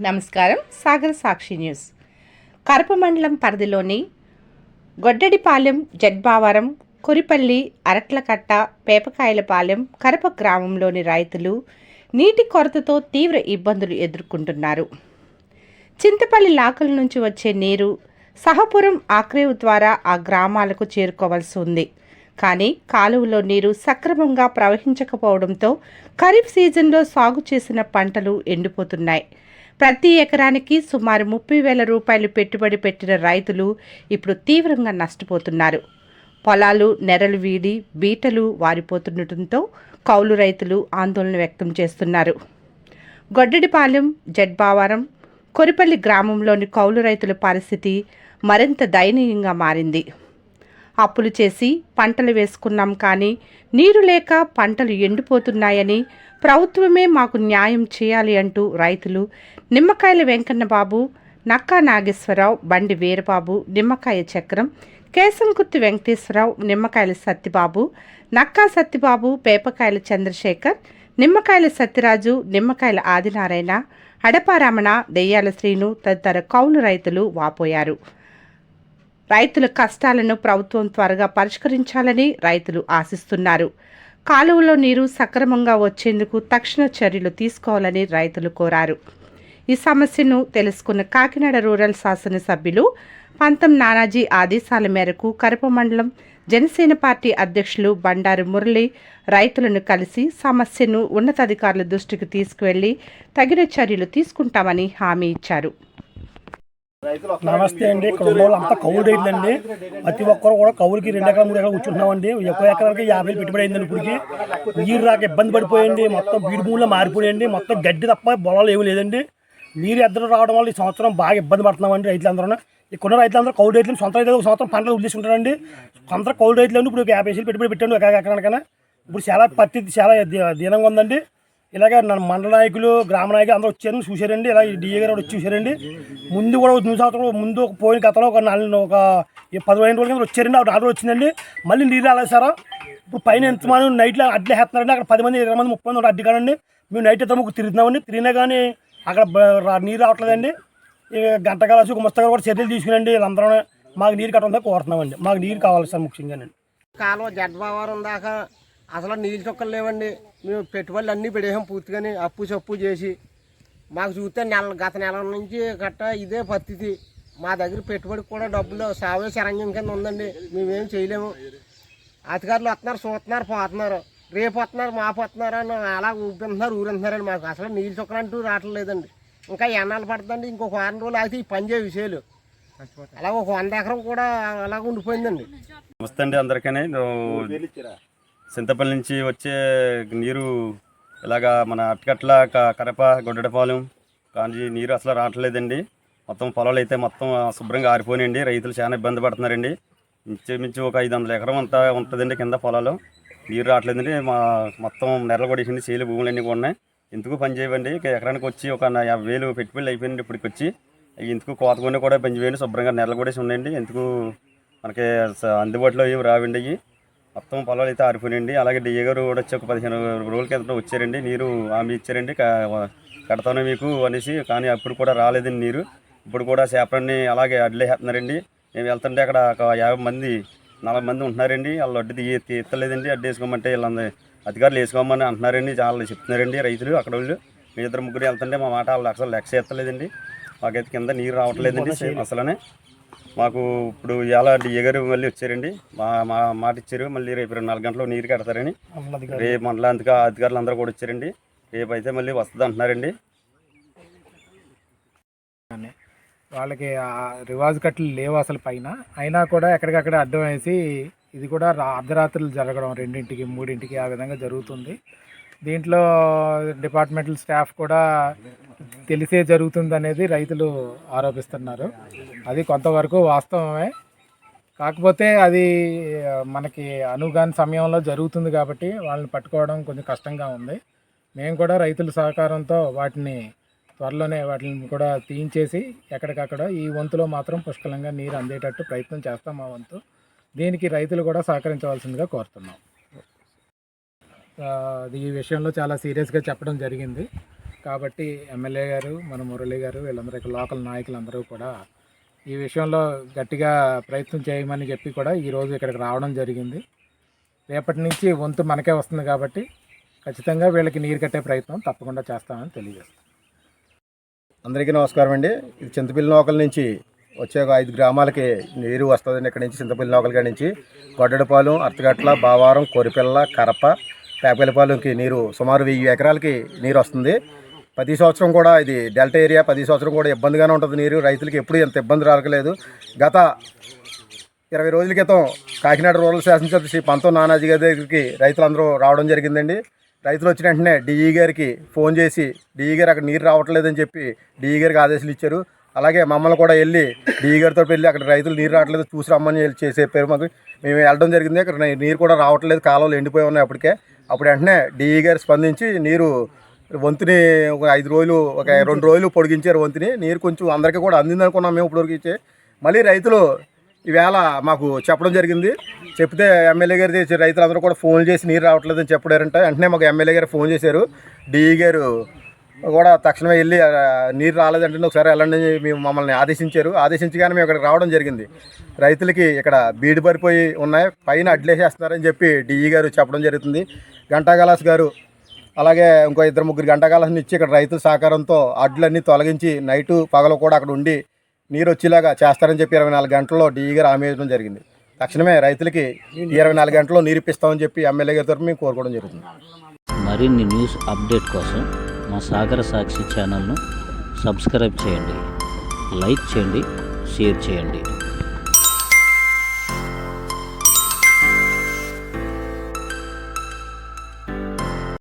నమస్కారం. సాగర్ సాక్షి న్యూస్. కరప మండలం పరిధిలోని గొడ్డడిపాలెం, జడ్బావరం, కురిపల్లి, అరట్లకట్ట, పేపకాయలపాలెం, కరప గ్రామంలోని రైతులు నీటి కొరతతో తీవ్ర ఇబ్బందులు ఎదుర్కొంటున్నారు. చింతపల్లి లాకల నుంచి వచ్చే నీరు సహపురం ఆక్రేవు ద్వారా ఆ గ్రామాలకు చేరుకోవాల్సి ఉంది. కానీ కాలువలో నీరు సక్రమంగా ప్రవహించకపోవడంతో ఖరీఫ్ సీజన్లో సాగు చేసిన పంటలు ఎండిపోతున్నాయి. ప్రతి ఎకరానికి సుమారు 30,000 రూపాయలు పెట్టుబడి పెట్టిన రైతులు ఇప్పుడు తీవ్రంగా నష్టపోతున్నారు. పొలాలు నెరలు వీడి బీటలు వారిపోతుండటంతో కౌలు రైతులు ఆందోళన వ్యక్తం చేస్తున్నారు. గొడ్డడిపాలెం, జడ్బావరం, కొరిపల్లి గ్రామంలోని కౌలు రైతుల పరిస్థితి మరింత దయనీయంగా మారింది. అప్పులు చేసి పంటలు వేసుకున్నాం, కానీ నీరు లేక పంటలు ఎండిపోతున్నాయని, ప్రభుత్వమే మాకు న్యాయం చేయాలి అంటూ రైతులు నిమ్మకాయల వెంకన్నబాబు, నక్కా నాగేశ్వరరావు, బండి వీరబాబు, నిమ్మకాయ చక్రం, కేశంకుర్తి వెంకటేశ్వరరావు, నిమ్మకాయల సత్యబాబు, నక్కా సత్యబాబు, పేపకాయల చంద్రశేఖర్, నిమ్మకాయల సత్యరాజు, నిమ్మకాయల ఆదినారాయణ, హడపారమణ, దెయ్యాల శ్రీను తదితర కౌలు రైతులు వాపోయారు. రైతుల కష్టాలను ప్రభుత్వం త్వరగా పరిష్కరించాలని రైతులు ఆశిస్తున్నారు. కాలువలో నీరు సక్రమంగా వచ్చేందుకు తక్షణ చర్యలు తీసుకోవాలని రైతులు కోరారు. ఈ సమస్యను తెలుసుకున్న కాకినాడ రూరల్ శాసనసభ్యులు పంతం నానాజీ ఆదేశాల మేరకు కరప మండలం జనసేన పార్టీ అధ్యక్షులు బండారు మురళి రైతులను కలిసి సమస్యను ఉన్నతాధికారుల దృష్టికి తీసుకువెళ్లి తగిన చర్యలు తీసుకుంటామని హామీ ఇచ్చారు. నమస్తే అండి. ఇక్కడ ఉన్న వాళ్ళు అంతా కౌలు రైతులు అండి. ప్రతి ఒక్కరు కూడా కౌలుకి 2 ఎకరాలు 3 ఎకరాలు కూర్చుంటున్నామండి. ఒక్క ఎకరానికి 50,000 పెట్టుబడి అయిందండి. ఇప్పటికి నీరు రాక ఇబ్బంది పడిపోయింది. మొత్తం బీడు భూముల్లో మారిపోయాయండి. మొత్తం గడ్డి తప్ప పొలాలు ఏమీ లేదండి. నీరు ఎద్దరు రావడం వల్ల ఈ సంవత్సరం బాగా ఇబ్బంది పడుతున్నామండి రైతులందరూ. ఇక్కడ రైతులందరూ కౌలు రైతులు, సొంత రైతులు సంవత్సరం పంటలు వదిలేసుకుంటారండి. కొంత కౌలు రైతులు ఇప్పుడు 50,000 పెట్టుబడి పెట్టండి ఒక ఎకరానికైనా. ఇప్పుడు చాలా పరిస్థితి చాలా దీనంగా ఉందండి. ఇలాగ మండల నాయకులు, గ్రామ నాయకులు అందరూ వచ్చారు, చూశారండి. ఇలా డిఏ గారు వచ్చి చూశారండి. ముందు కూడా 3 సంవత్సరాలు ముందు పోయిన గతంలో ఒక 15 రోజుల కింద వచ్చారండి. 4 రోజులు వచ్చిందండి. మళ్ళీ నీళ్ళు రాలేదు సార్. ఇప్పుడు పైన ఎంతమంది నైట్లో అడ్లే వేస్తున్నారండి. అక్కడ 10 మంది 20 మంది 30 మంది అడ్డు కానండి. మేము నైట్ అయితే తిరుగుతున్నామండి. తిరిగినా కానీ అక్కడ నీరు రావట్లేదండి. గంట కాలసి ఒక ముస్తగా కూడా చర్యలు తీసుకునండి. వీళ్ళందరూ మాకు నీరు కట్టడం కోరుతున్నామండి. మాకు నీరు కావాలి సార్ ముఖ్యంగా. కాలువ జడ్బావరం దాకా అసలు నీళ్ళు చుక్కలు లేవండి. మేము పెట్టుబడులు అన్నీ పెడేసాం పూర్తిగాని అప్పు చప్పు చేసి. మాకు చూస్తే గత నెల నుంచి గట్ట ఇదే పరిస్థితి. మా దగ్గర పెట్టుబడికి కూడా డబ్బులు సావే శరణ్యం కింద ఉందండి. మేమేం చేయలేము. అధికారులు వస్తున్నారు, చూస్తున్నారు, పోతున్నారు, రేపు వస్తున్నారు, మాపు వస్తున్నారు అని అలా ఊపిస్తున్నారు, ఊరంటున్నారండి. మాకు అసలు నీళ్ళు చుక్కలు అంటూ రావట్లేదండి. ఇంకా ఎన్నాళ్ళు పడుతుందండి. ఇంకొక 1 రోజులు అయితే ఈ పని చేయ విషయాలు అలా ఒక 100 ఎకరం కూడా అలాగ ఉండిపోయిందండి. నమస్తే అండి అందరికీ. చింతపల్లి నుంచి వచ్చే నీరు ఇలాగా మన అట్కట్ల, కరప, గొడ్డడిపాలెం కానీ నీరు అసలు రావట్లేదండి. మొత్తం పొలాలు అయితే మొత్తం శుభ్రంగా ఆరిపోయినాయండి. రైతులు చాలా ఇబ్బంది పడుతున్నారండి. ఇంచుమించు ఒక 500 ఎకరం అంతా ఉంటుందండి కింద పొలాలు. నీరు రావట్లేదండి. మొత్తం నెరలు కొట్టేసింది. చేలు భూములు అన్నీ ఉన్నాయి. ఎందుకు పని చేయవండి. ఎకరానికి వచ్చి ఒక 50,000 పెట్టుబడులు అయిపోయింది. ఇప్పటికి వచ్చి ఎందుకు కోత కొన్ని కూడా పని చేయండి. శుభ్రంగా నెరలు కొట్టేసి ఉన్నాయండి. ఎందుకు మనకి అందుబాటులో ఏమి రావండి. అవి మొత్తం పొలాలు అయితే ఆరిపోయినాయండి. అలాగే డిఏ గారు కూడా వచ్చి ఒక 15 రోజుల కింద వచ్చారండి. నీరు హామీ ఇచ్చారండి, కడతాను మీకు అనేసి. కానీ అప్పుడు కూడా రాలేదండి నీరు. ఇప్పుడు కూడా చేపలన్నీ అలాగే అడ్లేస్తున్నారండి. మేము వెళ్తుంటే అక్కడ ఒక 50 మంది 40 మంది ఉంటున్నారండి. వాళ్ళు అడ్డు ఎత్తలేదండి. అడ్డు వేసుకోమంటే వీళ్ళందరూ అధికారులు వేసుకోమని అంటున్నారండి. చాలా చెప్తున్నారండి రైతులు. అక్కడ వాళ్ళు మీ 2-3 వెళ్తుంటే మా మాట వాళ్ళు అసలు లెక్క ఎత్తలేదండి. మాకైతే కింద నీరు రావట్లేదండి అసలనే. మాకు ఇప్పుడు ఇలా డిఏ గారు మళ్ళీ వచ్చారండి. మా మాట ఇచ్చారు. మళ్ళీ రేపు 4 గంటలు నీరు కడతారని. రేపు మండల అధికారులు అందరూ కూడా వచ్చారండి. రేపు అయితే మళ్ళీ వస్తుంది అంటున్నారండి. వాళ్ళకి రివాజ్ కట్లు లేవు అసలు పైన. అయినా కూడా ఎక్కడికక్కడ అడ్డం వేసి ఇది కూడా అర్ధరాత్రులు జరగడం 2ంటికి 3ంటికి ఆ విధంగా జరుగుతుంది. దీంట్లో డిపార్ట్మెంటల్ స్టాఫ్ కూడా తెలిసే జరుగుతుంది అనేది రైతులు ఆరోపిస్తున్నారు. అది కొంతవరకు వాస్తవమే. కాకపోతే అది మనకి అనుగాని సమయంలో జరుగుతుంది కాబట్టి వాళ్ళని పట్టుకోవడం కొంచెం కష్టంగా ఉంది. మేము కూడా రైతుల సహకారంతో వాటిని కూడా తీయించేసి ఎక్కడికక్కడ ఈ వంతులో మాత్రం పుష్కలంగా నీరు అందేటట్టు ప్రయత్నం చేస్తాం మా వంతు. దీనికి రైతులు కూడా సహకరించవలసిందిగా కోరుతున్నాం. ఈ విషయంలో చాలా సీరియస్గా చెప్పడం జరిగింది. కాబట్టి ఎమ్మెల్యే గారు మన మురళి గారు వీళ్ళందరూ ఇక్కడ లోకల్ నాయకులందరూ కూడా ఈ విషయంలో గట్టిగా ప్రయత్నం చేయమని చెప్పి కూడా ఈరోజు ఇక్కడికి రావడం జరిగింది. రేపటి నుంచి వంతు మనకే వస్తుంది కాబట్టి ఖచ్చితంగా వీళ్ళకి నీరు కట్టే ప్రయత్నం తప్పకుండా చేస్తామని తెలియజేస్తాం. అందరికీ నమస్కారం అండి. ఇది చింతపల్లి నౌకల నుంచి వచ్చే ఒక 5 గ్రామాలకి నీరు వస్తుందండి. ఇక్కడ నుంచి చింతపల్లి నౌకల కాడి నుంచి గొడ్డడిపాలెం, అర్తగట్ల, బావారం, కొరిపిల్ల, కరప, పేపలపాలెంకి నీరు సుమారు 1000 ఎకరాలకి నీరు వస్తుంది. ప్రతి సంవత్సరం కూడా ఇది డెల్టా ఏరియా, ప్రతి సంవత్సరం కూడా ఇబ్బందిగానే ఉంటుంది నీరు. రైతులకి ఎప్పుడు ఎంత ఇబ్బంది రాకలేదు. గత 20 రోజుల క్రితం కాకినాడ రూరల్ శాసనసభ్యులు శ్రీ పంతం నానాజీ గారి దగ్గరికి రైతులందరూ రావడం జరిగిందండి. రైతులు వచ్చిన వెంటనే డిఈ గారికి ఫోన్ చేసి డిఈ గారు అక్కడ నీరు రావట్లేదని చెప్పి డిఈ గారికి ఆదేశాలు ఇచ్చారు. అలాగే మమ్మల్ని కూడా వెళ్ళి డిఈ గారితో వెళ్ళి అక్కడ రైతులు నీరు రావట్లేదు చూసి రమ్మని చెప్పారు. మాకు మేము వెళ్ళడం జరిగింది. అక్కడ నీరు కూడా రావట్లేదు, కాలువలు ఎండిపోయి ఉన్నాయి అప్పటికే. అప్పుడు వెంటనే డిఈ గారు స్పందించి నీరు వంతుని ఒక 5 రోజులు, ఒక 2 రోజులు పొడిగించారు వంతుని. నీరు కొంచెం అందరికీ కూడా అందిందనుకున్నాం మేము ఇప్పటివరకు ఇచ్చే. మళ్ళీ రైతులు ఈవేళ మాకు చెప్పడం జరిగింది. చెప్తే ఎమ్మెల్యే గారు చేసి రైతులందరూ కూడా ఫోన్ చేసి నీరు రావట్లేదని చెప్పారంటే వెంటనే మాకు ఎమ్మెల్యే గారు ఫోన్ చేశారు. డిఈ గారు కూడా తక్షణమే వెళ్ళి నీరు రాలేదంటే ఒకసారి వెళ్ళండి మేము మమ్మల్ని ఆదేశించారు. ఆదేశించగానే మేము ఇక్కడికి రావడం జరిగింది. రైతులకి ఇక్కడ బీడు పడిపోయి ఉన్నాయి, పైన అడ్లేసేస్తున్నారని చెప్పి డిఈ గారు చెప్పడం జరుగుతుంది. గంటాగలాస్ గారు అలాగే ఇంకో 2-3 గంటాగలాస్ని ఇచ్చి ఇక్కడ రైతుల సహకారంతో అడ్లన్నీ తొలగించి నైటు పగలు కూడా అక్కడ ఉండి నీరు వచ్చేలాగా చేస్తారని చెప్పి 24 గంటల్లో డిఈ గారు హామీ ఇవ్వడం జరిగింది. తక్షణమే రైతులకి 24 గంటల్లో నీరు ఇప్పిస్తామని చెప్పి ఎమ్మెల్యే గారి తరఫున మేము కోరుకోవడం జరుగుతుంది. మరిన్ని న్యూస్ అప్డేట్ కోసం మా సాగర సాక్షి ఛానల్ను సబ్స్క్రైబ్ చేయండి, లైక్ చేయండి, షేర్ చేయండి.